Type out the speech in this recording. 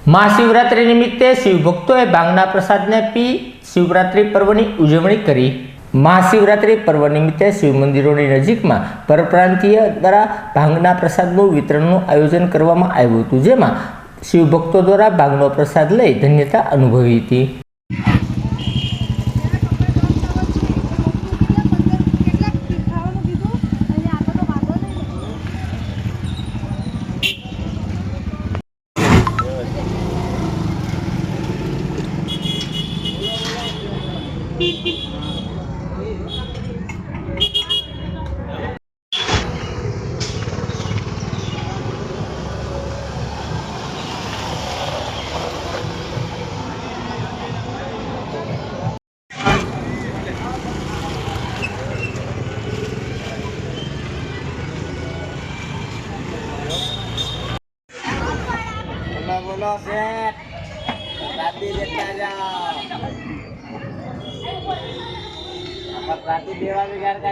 महाशिवरात्रि निमित्ते शिवभक्तों भांगना प्रसाद ने पी शिवरात्रि पर्व की उजवणी करी। महाशिवरात्रि पर्व निमित्ते शिव मंदिरों की नजीक में परप्रांतीय द्वारा भांगना प्रसाद वितरण आयोजन करवामां आव्युं हतुं, जेमां शिवभक्तों द्वारा भांगनो प्रसाद लई धन्यता अनुभवी हती। बोलो सेठ राती देखता जाओ राती देवा बिगाड़ का